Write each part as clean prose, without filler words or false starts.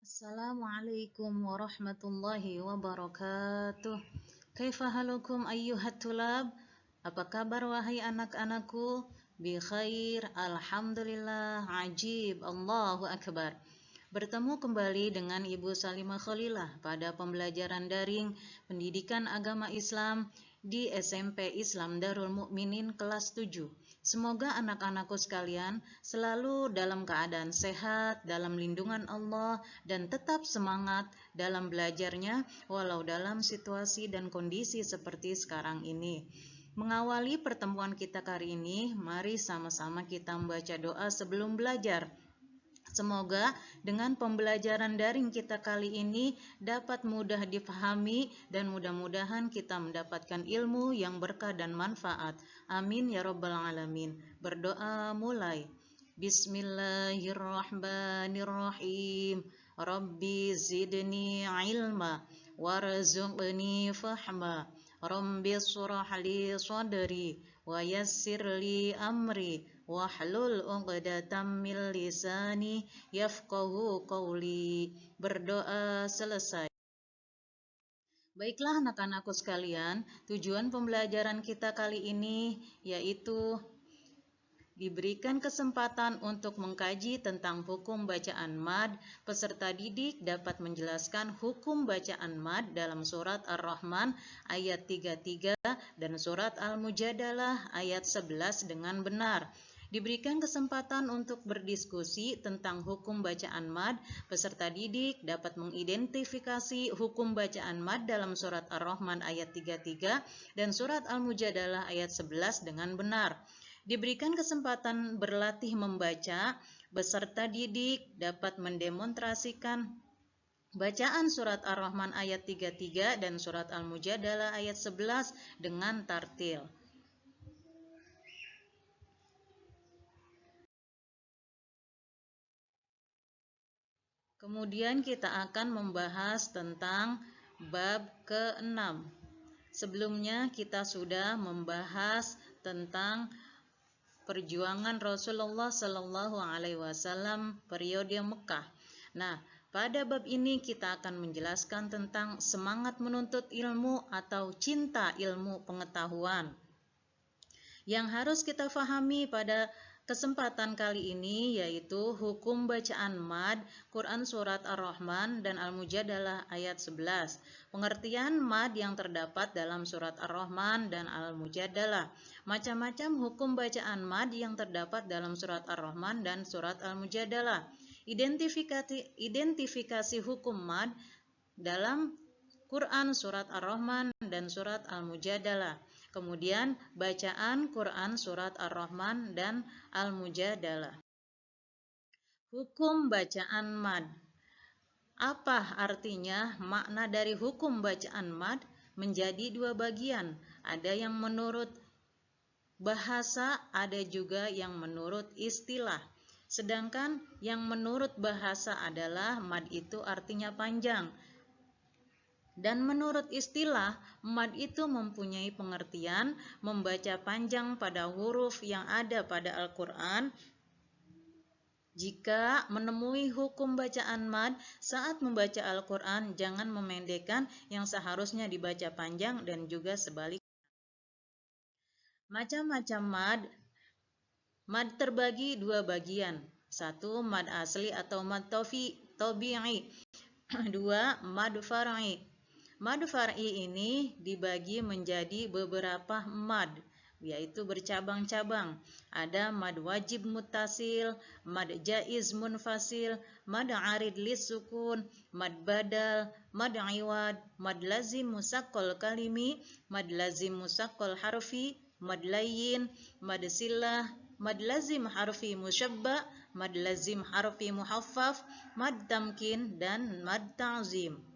Assalamualaikum warahmatullahi wabarakatuh. Kaifa halukum ayyuhat tulab? Apa kabar wahai anak-anakku? Bi khair, alhamdulillah, ajib, Allahu akbar. Bertemu kembali dengan Ibu Salimah Khalilah pada pembelajaran daring pendidikan agama Islam di SMP Islam Darul Mukminin kelas 7. Semoga anak-anakku sekalian selalu dalam keadaan sehat, dalam lindungan Allah, dan tetap semangat dalam belajarnya walau dalam situasi dan kondisi seperti sekarang ini. Mengawali pertemuan kita kali ini, mari sama-sama kita membaca doa sebelum belajar. Semoga dengan pembelajaran daring kita kali ini dapat mudah difahami dan mudah-mudahan kita mendapatkan ilmu yang berkah dan manfaat. Amin ya rabbal alamin. Berdoa mulai. Bismillahirrahmanirrahim. Rabbi zidni ilma warzuqni fahma. Rabbi surah li sadri wa yassir li amri wahlul 'uqdatam min lisani yafqahu qawli. Berdoa selesai. Baiklah anak-anakku sekalian, tujuan pembelajaran kita kali ini yaitu diberikan kesempatan untuk mengkaji tentang hukum bacaan mad. Peserta didik dapat menjelaskan hukum bacaan mad dalam surat Ar-Rahman ayat 33 dan surat Al-Mujadalah ayat 11 dengan benar. Diberikan kesempatan untuk berdiskusi tentang hukum bacaan mad. Peserta didik dapat mengidentifikasi hukum bacaan mad dalam surat Ar-Rahman ayat 33 dan surat Al-Mujadalah ayat 11 dengan benar. Diberikan kesempatan berlatih membaca, peserta didik dapat mendemonstrasikan bacaan surat Ar-Rahman ayat 33 dan surat Al-Mujadalah ayat 11 dengan tartil. Kemudian kita akan membahas tentang bab ke-6. Sebelumnya kita sudah membahas tentang perjuangan Rasulullah Shallallahu Alaihi Wasallam periode Mekah. Nah, pada bab ini kita akan menjelaskan tentang semangat menuntut ilmu atau cinta ilmu pengetahuan. Yang harus kita fahami pada kesempatan kali ini yaitu hukum bacaan mad, Quran surat Ar-Rahman dan Al-Mujadalah ayat 11. Pengertian mad yang terdapat dalam surat Ar-Rahman dan Al-Mujadalah. Macam-macam hukum bacaan mad yang terdapat dalam surat Ar-Rahman dan surat Al-Mujadalah. Identifikasi hukum mad dalam Quran surat Ar-Rahman dan surat Al-Mujadalah. Kemudian bacaan Quran surat Ar-Rahman dan Al-Mujadalah. Hukum bacaan mad. Apa artinya? Makna dari hukum bacaan mad menjadi dua bagian. Ada yang menurut bahasa, ada juga yang menurut istilah. Sedangkan yang menurut bahasa adalah mad itu artinya panjang. Dan menurut istilah, mad itu mempunyai pengertian membaca panjang pada huruf yang ada pada Al-Quran. Jika menemui hukum bacaan mad saat membaca Al-Quran, jangan memendekkan yang seharusnya dibaca panjang dan juga sebaliknya. Macam-macam mad. Mad terbagi dua bagian. Satu, mad asli atau mad tabi'i. Dua, mad far'i. Mad far'i ini dibagi menjadi beberapa mad, yaitu bercabang-cabang. Ada mad wajib muttasil, mad jaiz munfasil, mad arid lis sukun, mad badal, mad iwad, mad lazim musaqqal kalimi, mad lazim musaqqal harfi, mad layyin, mad silah, mad lazim harfi musyabba, mad lazim harfi muhaffaf, mad tamkin, dan mad ta'zim.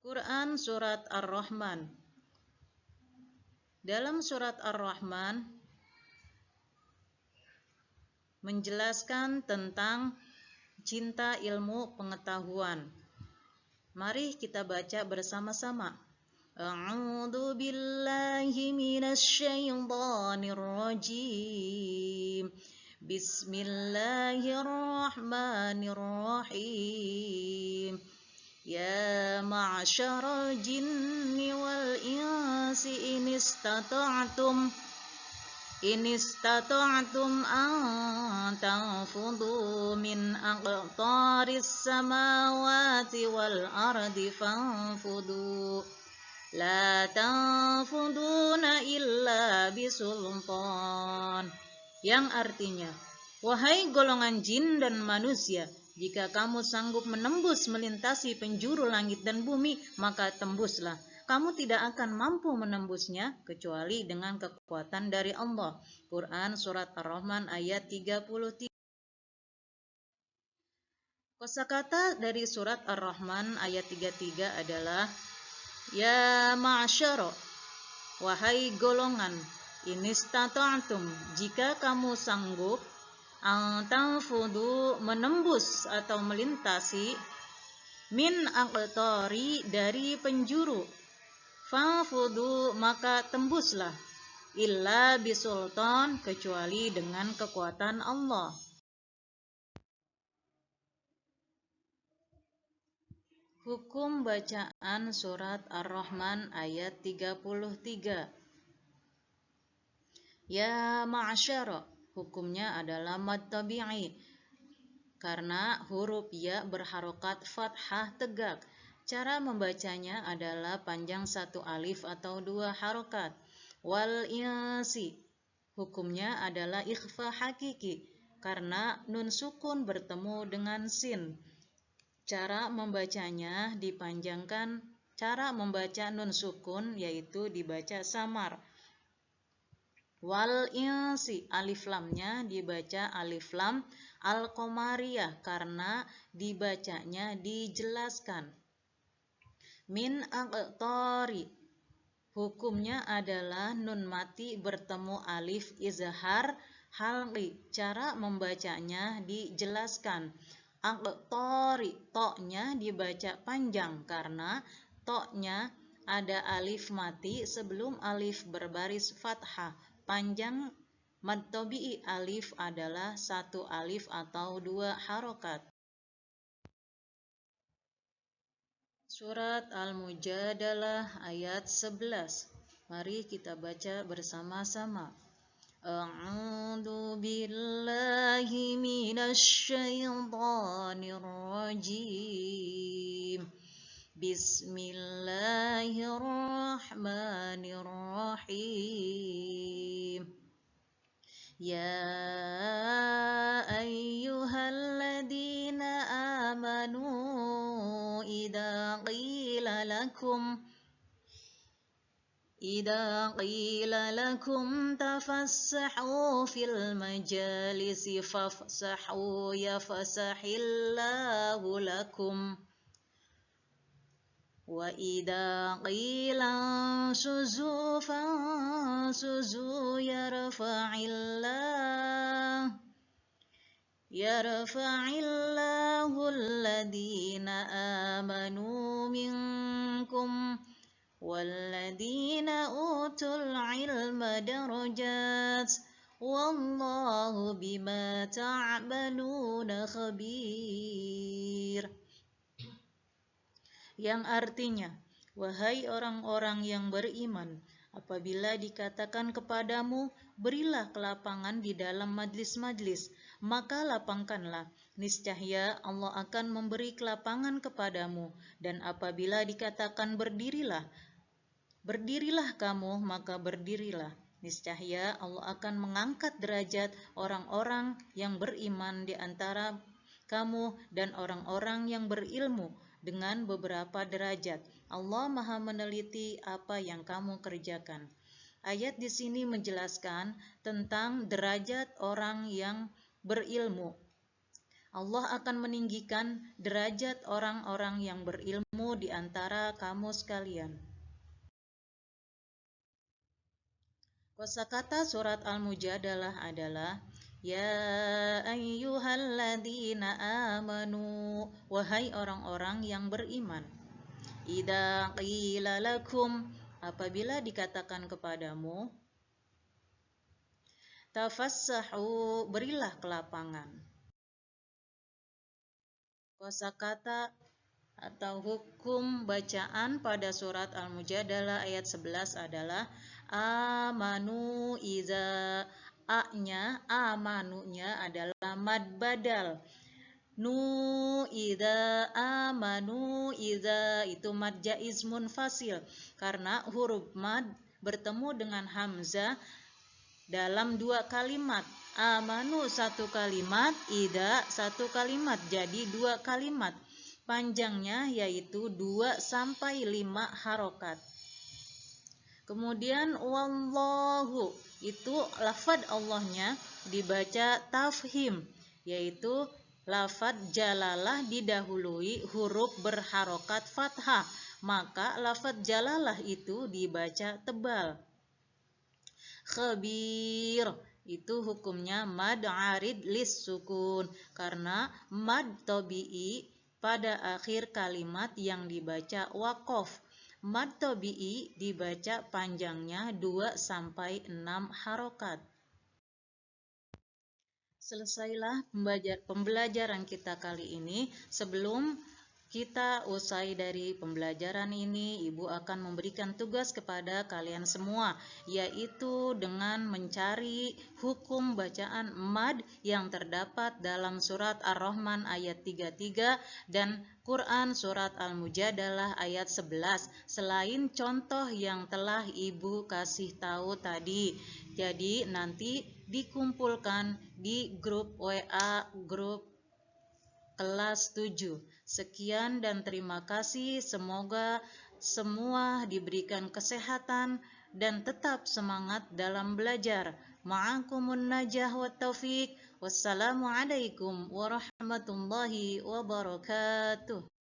Quran surat Ar-Rahman. Dalam surat Ar-Rahman menjelaskan tentang cinta ilmu pengetahuan. Mari kita baca bersama-sama. A'udzu billahi minasy syaithanir rajim. Bismillahirrahmanirrahim. Ya ma'syaral jinni wal insi in istata'tum an tanfudu min aqtaris samawati wal ardi fanfudu la tanfuduna illa bisultan. Yang artinya, wahai golongan jin dan manusia, jika kamu sanggup menembus melintasi penjuru langit dan bumi, maka tembuslah. Kamu tidak akan mampu menembusnya kecuali dengan kekuatan dari Allah. Quran Surat Ar-Rahman ayat 33. Kosakata dari Surat Ar-Rahman ayat 33 adalah Ya ma'asyara, wahai golongan, inistata'tum, jika kamu sanggup, tanfudu, menembus atau melintasi, min aqtari, dari penjuru, fanfudu, maka tembuslah, illa bisultan, kecuali dengan kekuatan Allah. Hukum bacaan surat Ar-Rahman ayat 33. Ya ma'asyara, hukumnya adalah mad tabi'i karena huruf ya berharokat fathah tegak. Cara membacanya adalah panjang satu alif atau dua harokat. Wal insi, hukumnya adalah ikhfa hakiki karena nun sukun bertemu dengan sin. Cara membacanya dipanjangkan. Cara membaca nun sukun yaitu dibaca samar. Wal insi, alif lamnya dibaca alif lam al-qamariyah karena dibacanya dijelaskan. Min aqtari, hukumnya adalah nun mati bertemu alif izhar halqi. Cara membacanya dijelaskan. Aqtari, toknya dibaca panjang karena toknya ada alif mati sebelum alif berbaris fathah. Panjang mad tabi'i alif adalah satu alif atau dua harokat. Surat Al-Mujadalah ayat 11. Mari kita baca bersama-sama. A'udzu billahi minasy syaithanir rajim. Bismillahirrahmanirrahim. Ya ayyuhalladzina amanu idza qila lakum tafassahu fil majalisi fafsahu yafsahillahu lakum wa idza qila suzu fansuzu yarfa'illahu alladhina amanu minkum walladhina utul ilma darajat wallahu bima ta'maluna khabir. Yang artinya, wahai orang-orang yang beriman, apabila dikatakan kepadamu, berilah kelapangan di dalam majlis-majlis, maka lapangkanlah. Niscaya Allah akan memberi kelapangan kepadamu. Dan apabila dikatakan berdirilah kamu, maka berdirilah. Niscaya Allah akan mengangkat derajat orang-orang yang beriman di antara kamu dan orang-orang yang berilmu dengan beberapa derajat. Allah Maha meneliti apa yang kamu kerjakan. Ayat di sini menjelaskan tentang derajat orang yang berilmu. Allah akan meninggikan derajat orang-orang yang berilmu di antara kamu sekalian. Kosakata surat Al-Mujadalah adalah Ya ayyuhalladzina amanu, wahai orang-orang yang beriman. Idza qila lakum, apabila dikatakan kepadamu, Tafassahu, berilah kelapangan. Kosakata atau hukum bacaan pada surat Al-Mujadalah ayat 11 adalah amanu iza, a-nya, amanunya adalah mad badal. Nu idza amanu idza itu mad jaiz munfasil karena huruf mad bertemu dengan hamzah dalam dua kalimat. Amanu satu kalimat, idza satu kalimat, jadi dua kalimat. Panjangnya yaitu 2 sampai 5 harokat. Kemudian wallahu itu lafad Allahnya dibaca tafhim, yaitu lafad jalalah didahului huruf berharokat fathah, maka lafad jalalah itu dibaca tebal. Khabir itu hukumnya mad arid lis sukun karena mad tabi'i pada akhir kalimat yang dibaca waqaf. Mad tabi'i dibaca panjangnya 2 sampai 6 harokat. Selesailah pembelajaran kita kali ini. Sebelum kita usai dari pembelajaran ini, Ibu akan memberikan tugas kepada kalian semua, yaitu dengan mencari hukum bacaan mad yang terdapat dalam surat Ar-Rahman ayat 33 dan Quran surat Al-Mujadalah ayat 11, selain contoh yang telah Ibu kasih tahu tadi. Jadi nanti dikumpulkan di grup WA grup kelas 7. Sekian dan terima kasih. Semoga semua diberikan kesehatan dan tetap semangat dalam belajar. Ma'akumun najah wa taufiq. Wassalamualaikum warahmatullahi wabarakatuh.